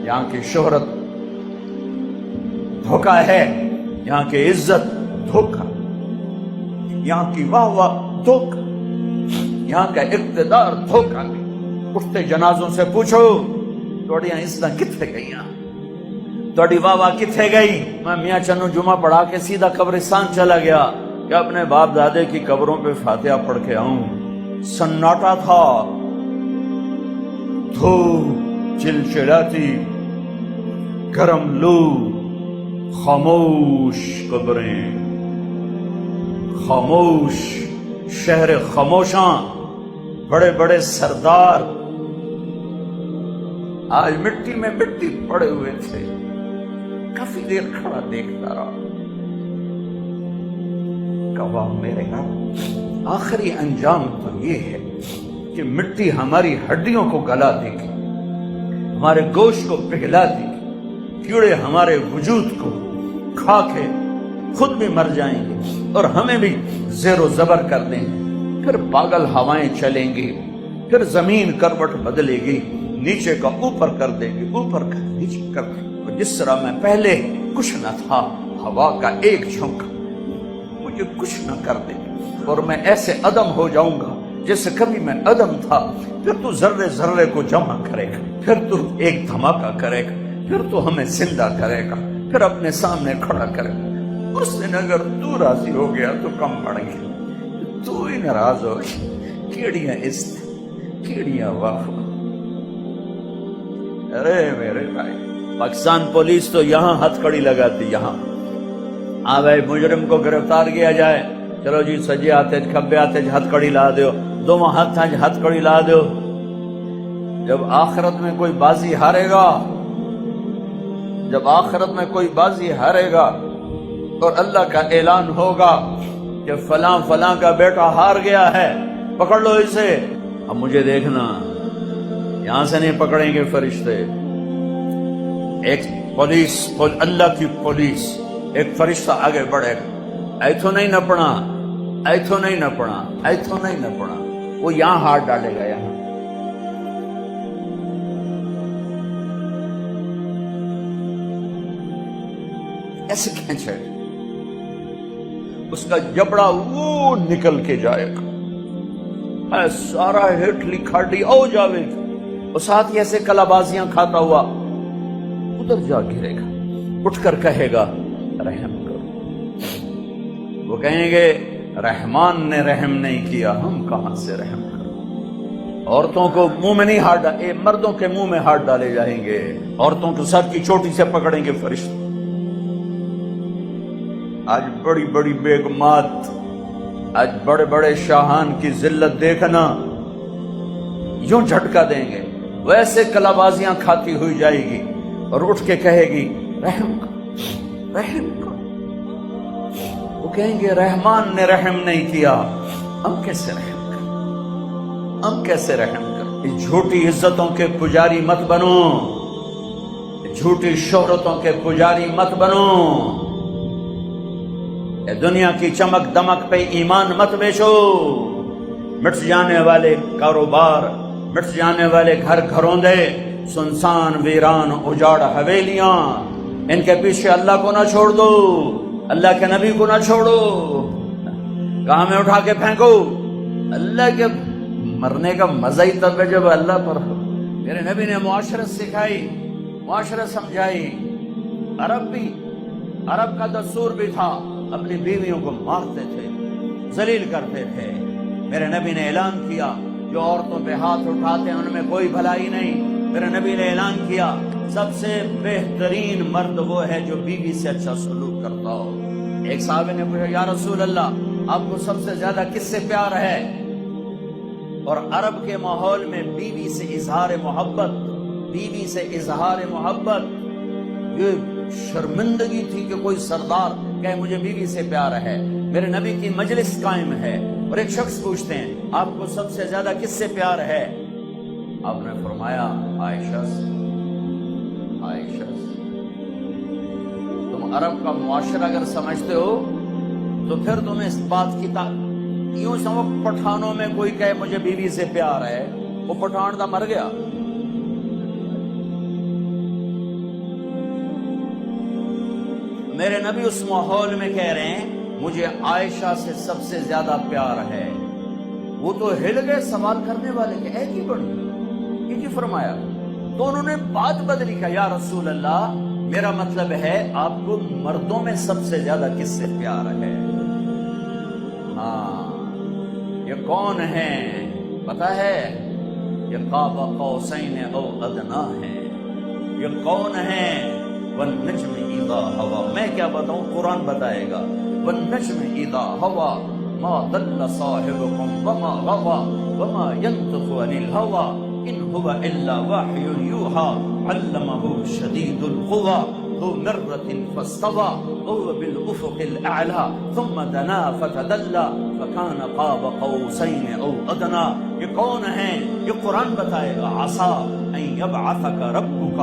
یہاں کی شہرت دھوکہ ہے، یہاں کی عزت دھوکہ، یہاں کی واہ واہ دھوکہ، یہاں کا اقتدار دھوکہ۔ اٹھتے جنازوں سے پوچھو توڑیاں عزتاں کتنے گئیاں، توڑی واہ واہ کتنے گئی؟ میں میاں چنو جمعہ پڑھا کے سیدھا قبرستان چلا گیا کہ اپنے باپ دادے کی قبروں پہ فاتحہ پڑھ کے آؤں۔ سناٹا تھا، دھوپ چلچلاتی، گرم لو، خاموش قبریں، خاموش شہر خاموشاں، بڑے بڑے سردار آج مٹی میں مٹی پڑے ہوئے تھے۔ کافی دیر کھڑا دیکھتا رہا، کہا میرے گھر آخری انجام تو یہ ہے کہ مٹی ہماری ہڈیوں کو گلا دے گی، ہمارے گوشت کو پگھلا دے گی، کیڑے ہمارے وجود کو کھا کے خود بھی مر جائیں گے اور ہمیں بھی زیر و زبر کر دیں گے، پھر پاگل ہوائیں چلیں گی، پھر زمین کروٹ بدلے گی، نیچے کا اوپر کر دے گی، اوپر کا نیچے کر دے گی۔ جس طرح میں پہلے کچھ نہ تھا، ہوا کا ایک جھونکا مجھے کچھ نہ کر دے گی اور میں ایسے عدم ہو جاؤں گا جیسے کبھی میں عدم تھا۔ پھر تو ذرے ذرے کو جمع کرے گا، پھر تو ایک دھماکہ کرے گا، پھر تو ہمیں زندہ کرے گا، پھر اپنے سامنے کھڑا کرے گا۔ اس دن اگر تو راضی ہو گیا تو کم پڑ گیا، تو ہی ناراض ہو گیا، کیڑیاں اس کیڑیاں واہ۔ ارے میرے بھائی، پاکستان پولیس تو یہاں ہتھ کڑی لگاتی، یہاں بھائی مجرم کو گرفتار کیا جائے، چلو جی سجے آتے کھبے آتے ہتھ کڑی لا دیو، دونوں ہتھ کڑی لا دیو۔ جب آخرت میں کوئی بازی ہارے گا، جب آخرت میں کوئی بازی ہارے گا اور اللہ کا اعلان ہوگا کہ فلاں فلاں کا بیٹا ہار گیا ہے، پکڑ لو اسے۔ اب مجھے دیکھنا، یہاں سے نہیں پکڑیں گے فرشتے، ایک پولیس، اللہ کی پولیس، ایک فرشتہ آگے بڑھے گا، ایتھو نہیں نپنا، ایتھو نہیں نپنا، ایتھو نہیں نپنا، وہ یہاں ہاتھ ڈالے گا، یہاں ایسے کھینچے گا، اس کا جبڑا وہ نکل کے جائے گا، سارا ہٹلی کھاڑی او جاوے گا، اور ساتھ ہی ایسے کلابازیاں کھاتا ہوا ادھر جا گرے گا، اٹھ کر کہے گا رحم کرو۔ وہ کہیں گے رحمان نے رحم نہیں کیا، ہم کہاں سے رحم کریں۔ عورتوں کو منہ میں نہیں ہاتھ ڈالے، مردوں کے منہ میں ہاتھ ڈالے جائیں گے، عورتوں کو سر کی چوٹی سے پکڑیں گے فرشتے۔ آج بڑی بڑی بیگمات، آج بڑے بڑے شاہان کی ذلت دیکھنا، یوں جھٹکا دیں گے، ویسے کلابازیاں کھاتی ہوئی جائے گی اور اٹھ کے کہے گی رحم کرو، رحم کرو۔ وہ کہیں گے رحمان نے رحم نہیں کیا، ہم کیسے رحم کریں، ہم کیسے رحم کریں۔ جھوٹی عزتوں کے پجاری مت بنو، جھوٹی شہرتوں کے پجاری مت بنو، دنیا کی چمک دمک پہ ایمان مت بیچو۔ مٹ جانے والے کاروبار، مٹ جانے والے گھر گھروندے، سنسان ویران اجاڑ حویلیاں، ان کے پیچھے اللہ کو نہ چھوڑ دو، اللہ کے نبی کو نہ چھوڑو، کہاں میں اٹھا کے پھینکو۔ اللہ کے مرنے کا مزہ ہی تب ہے جب اللہ پر ہو۔ میرے نبی نے معاشرت سکھائی، معاشرت سمجھائی۔ عرب کا دستور بھی تھا، اپنی بیویوں کو مارتے تھے، ذلیل کرتے تھے۔ میرے نبی نے اعلان کیا جو عورتوں پہ ہاتھ اٹھاتے ہیں ان میں کوئی بھلائی نہیں۔ میرے نبی نے اعلان کیا سب سے بہترین مرد وہ ہے جو بیوی سے اچھا سلوک کرتا ہو۔ ایک صحابی نے پوچھا یا رسول اللہ آپ کو سب سے زیادہ کس سے پیار ہے؟ اور عرب کے ماحول میں بیوی سے اظہار محبت، بیوی سے اظہار محبت یہ شرمندگی تھی کہ کوئی سردار کہ مجھے بیوی سے پیار ہے۔ میرے نبی کی مجلس قائم ہے اور ایک شخص پوچھتے ہیں آپ کو سب سے زیادہ کس سے پیار ہے؟ آپ نے فرمایا عائشہ سے۔ عائشہ سے۔ تم عرب کا معاشرہ اگر سمجھتے ہو تو پھر تمہیں اس بات کی یوں سمجھو پٹھانوں میں کوئی کہے مجھے بیوی سے پیار ہے، وہ پٹھان دا مر گیا، میرے نبی اس ماحول میں کہہ رہے ہیں مجھے عائشہ سے سب سے زیادہ پیار ہے. وہ تو ہل گئے سوال کرنے والے کہ اے کی بڑی یہ کی فرمایا؟ تو انہوں نے بات بدلی کہ یا رسول اللہ میرا مطلب ہے آپ کو مردوں میں سب سے زیادہ کس سے پیار ہے؟ ہاں یہ کون ہے پتا ہے؟ یہ قاب قوسین او ادنا ہے. یہ کون ہے؟ والنجم اذا ہوا. میں کیا بتاؤں قرآن بتائے گا. والنجم اذا ہوا ما ضل صاحبكم وما غوى وما ينطق عن الهوى ان هو الا وحي يوحى علمه شديد القوى ذو مرة فاستوى وهو بالافق الاعلى ثم دنا فتدلى فكان قاب قوسين او ادنى. یہ کون ہے؟ یہ قرآن بتائے گا. عسى ان يبعثك ربك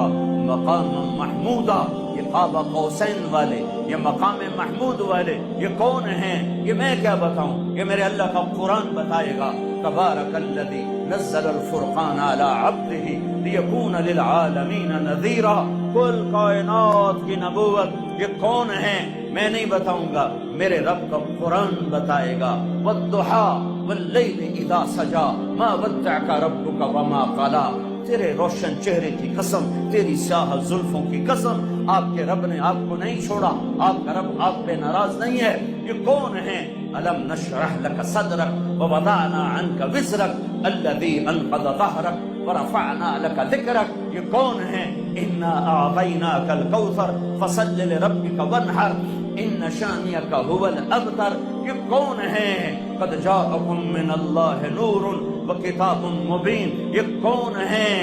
مقاما محمودا. یہ قاب قوسین والے، یہ مقام محمود والے یہ کون ہیں؟ یہ میں کیا بتاؤں، یہ میرے اللہ کا قرآن بتائے گا. تبارک الذی نزل الفرقان علی عبدہ لیکون للعالمین نذیرا. کل کائنات کی نبوت یہ کون ہے میں نہیں بتاؤں گا، میرے رب کا قرآن بتائے گا. والضحی واللیل اذا سجا ما ودعک ربک وما قلا. تیرے روشن چہرے کی قسم، تیری سیاہ زلفوں کی قسم، آپ کے رب نے آپ کو نہیں چھوڑا، آپ کا رب آپ پہ ناراض نہیں ہے. یہ کون ہیں؟ الم نشرح لك صدرك ووضعنا عنك وزرك الذي انقض ظهرك ورفعنا لك ذكرك. یہ کون ہیں؟ انا اعطيناك الكوثر فصل لربك وانحر ان شانئك هو الابتر. یہ کون ہیں؟ قد جاءكم من الله نور وکتاب مبین. یہ کون ہیں؟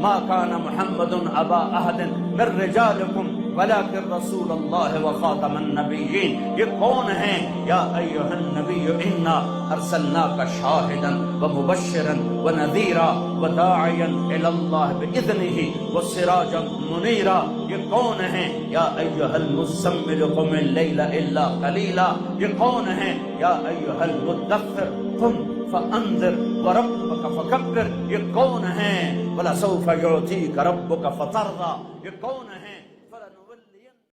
ما كان محمد ابا احد من رجالکم ولكن رسول اللہ وخاتم النبیین. یہ کون ہیں؟ یا ایھا النبی انا ارسلناک شاہدا ومبشرا ونذیرا وداعیا الی اللہ باذنہ وسراجا منیرا. یہ کون ہیں؟ یا ایھا المزمل قم اللیل الا قلیلا. یہ کون ہیں؟ یا ایھا المدثر قم فانذر وربک فکبر. یہ کون ہیں؟ ولسوف یعطیک ربک فترضی. یہ کون ہیں؟